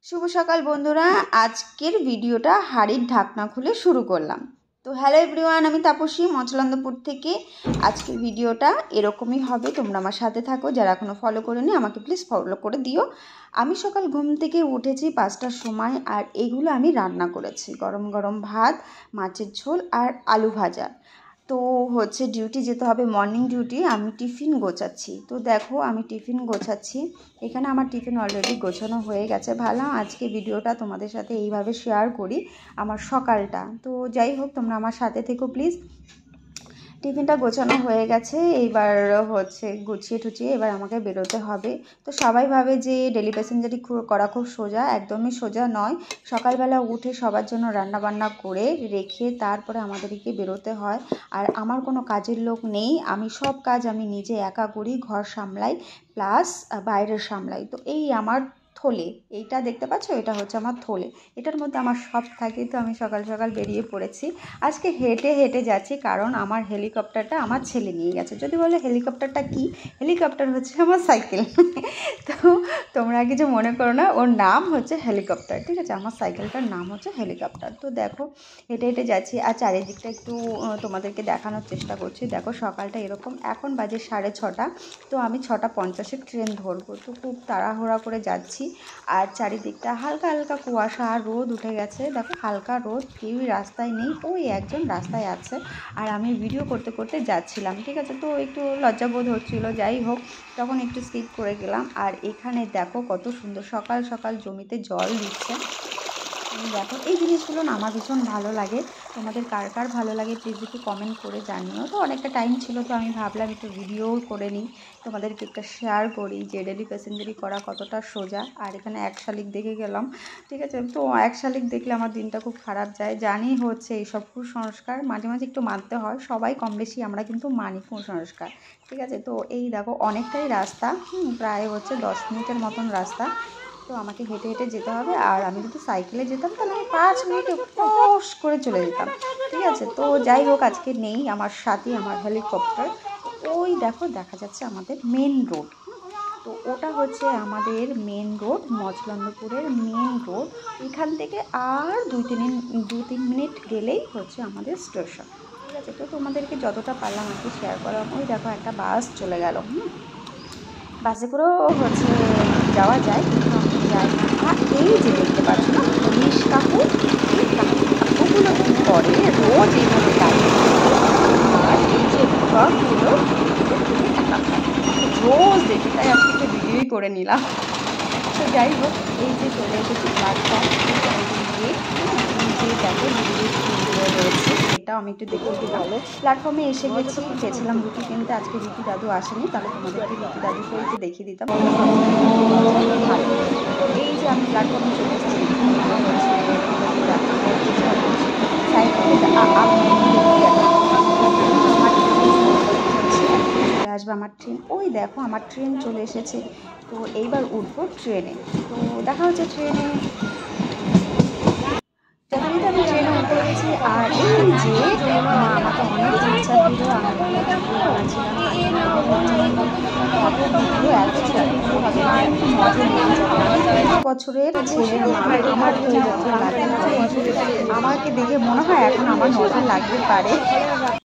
শুভ সকাল বন্ধুরা, আজকের ভিডিওটা হাড়ির ঢাকনা খুলে শুরু করলাম। তো হ্যালো এভরিওয়ান, আমি তাপসী মচলান্দপুর থেকে। আজকের ভিডিওটা এরকমই হবে, তোমরা আমার সাথে থাকো। যারা এখনও ফলো করেনি আমাকে প্লিজ ফলো করে দিও। আমি সকাল ঘুম থেকে উঠেছি 5টার সময়, আর এগুলো আমি রান্না করেছি। গরম গরম ভাত, মাছের ঝোল আর আলু ভাজা। তো ডিউটি যেতে হবে, মর্নিং ডিউটি। আমি টিফিন গোছাচ্ছি। তো দেখো আমি টিফিন গোছাচ্ছি। এখানে আমার টিফিন অলরেডি গোছানো হয়ে গেছে। ভাবলাম আজকে ভিডিওটা তোমাদের সাথে এইভাবে শেয়ার করি আমার সকালটা। তো যাই হোক, তোমরা আমার সাথে থেকো প্লিজ। টিফিনটা গোছানো হয়ে গেছে, এইবার গুছিয়ে টুচিয়ে এবার আমাকে বেরোতে হবে। তো সবাই ভাবে যে ডেলি প্যাসেঞ্জারি করা খুব সোজা, একদমই সোজা নয়। সকালবেলা উঠে সবার জন্য রান্নাবান্না করে রেখে তারপরে আমাদেরকে বেরোতে হয়। আর আমার কোনো কাজের লোক নেই, আমি সব কাজ আমি নিজে একা করি। ঘর সামলাই প্লাস বাইরের সামলাই। তো এই আমার থলে, এইটা দেখতে পাচ্ছ, এটা হচ্ছে আমার থলে। এটার মধ্যে আমার সব থাকে। তো আমি সকাল সকাল বেরিয়ে পড়েছি। আজকে হেঁটে হেঁটে যাচ্ছি, কারণ আমার হেলিকপ্টারটা আমার ছেলে নিয়ে গেছে। যদি বলে হেলিকপ্টারটা কি, হেলিকপ্টার হচ্ছে আমার সাইকেল। তো তোমরা কিছু মনে করো না, ওর নাম হচ্ছে হেলিকপ্টার, ঠিক আছে? আমার সাইকেলটার নাম হচ্ছে হেলিকপ্টার। তো দেখো হেঁটে হেঁটে যাচ্ছি, আর চারিদিকটা একটু তোমাদেরকে দেখানোর চেষ্টা করছি। দেখো সকালটা এরকম, এখন বাজে 6:30। তো আমি 6:50 ট্রেন ধরবো। তো খুব তাড়াহুড়া করে যাচ্ছি, আর চারিদিকটা হালকা হালকা কুয়াশা আর রোদ উঠে গেছে। দেখো হালকা রোদ, কেউই রাস্তায় নেই, ওই একজন রাস্তায় আছে। আর আমি ভিডিও করতে করতে যাচ্ছিলাম, ঠিক আছে? তো একটু লজ্জাবোধ হচ্ছিল। যাই হোক, তখন একটু স্কিপ করে গেলাম। আর এখানে দেখো কত সুন্দর সকাল সকাল জমিতে জল দিচ্ছে। দেখো এই জিনিসগুলো না আমার ভীষণ ভালো লাগে। তোমাদের কার কার ভালো লাগে প্লিজ একটু কমেন্ট করে জানিও। তো অনেকটা টাইম ছিল, তো আমি ভাবলাম একটু ভিডিও করে নিই, তোমাদেরকে একটা শেয়ার করি যে ডেলি প্যাসেঞ্জারি করা কতটা সোজা। আর এখানে এক শালিক দেখে গেলাম, ঠিক আছে? তো এক শালিক দেখলে আমার দিনটা খুব খারাপ যায়। জানি এইসব কুসংস্কার মাঝে মাঝে একটু মানতে হয়, সবাই কম বেশি আমরা কিন্তু মানি কুসংস্কার, ঠিক আছে? তো এই দেখো অনেকটাই রাস্তা, প্রায় 10 মিনিটের মতন রাস্তা। তো আমাকে হেঁটে হেঁটে যেতে হবে। আর আমি যদি সাইকেলে যেতাম তাহলে আমি 5 মিনিটে ফস করে চলে যেতাম, ঠিক আছে? তো যাই হোক, আজকে নেই আমার সাথে আমার হেলিকপ্টার। ওই দেখো দেখা যাচ্ছে আমাদের মেন রোড। তো ওটা হচ্ছে আমাদের মেন রোড, মচলান্দপুরের মেন রোড। এখান থেকে আর 2-3 মিনিট গেলেই আমাদের স্টেশন, ঠিক আছে? তো তোমাদেরকে যতটা পারলাম আর কি শেয়ার করলাম। ওই দেখো একটা বাস চলে গেল। বাসে করেও যাওয়া যায়, কিন্তু আমি যাই না। আর এই যে দেখতে পাচ্ছ না পুলিশ কাকু, এই কাকুগুলো কী করে, রোজ এইভাবে দাঁড়িয়ে আর এই যে ট্রাকগুলো থেকে টাকা খায়, রোজ দেখি। তাই আমি একটু ভিডিওই করে নিলাম। তো যাই হোক, এই যে চলে এসেছি প্ল্যাটফর্ম, দেখো রয়েছে, এটাও আমি একটু দেখে দিলাম। প্ল্যাটফর্মে এসে গেছি, গেছিলাম রুটি কিনতে। আজকে রুটি দাদু আসেনি, তাহলে তোমাদেরকে রুটি দাদুকে একটু দেখিয়ে দিতাম। এই যে আমি প্ল্যাটফর্মে চলে এসেছি, চলে আসবে আমার ট্রেন। ওই দেখো আমার ট্রেন চলে এসেছে। তো এইবার উঠবো ট্রেনে। তো দেখা হচ্ছে ট্রেনে। যথারীতি আমি ট্রেনে উঠে গেছি। আর এই যে আমাকে অনেক ইচ্ছা ছিল, বছরের ছেলের মা আমার আমাকে দেখে মনে হয় এখন আমার নজর লাগতে পারে।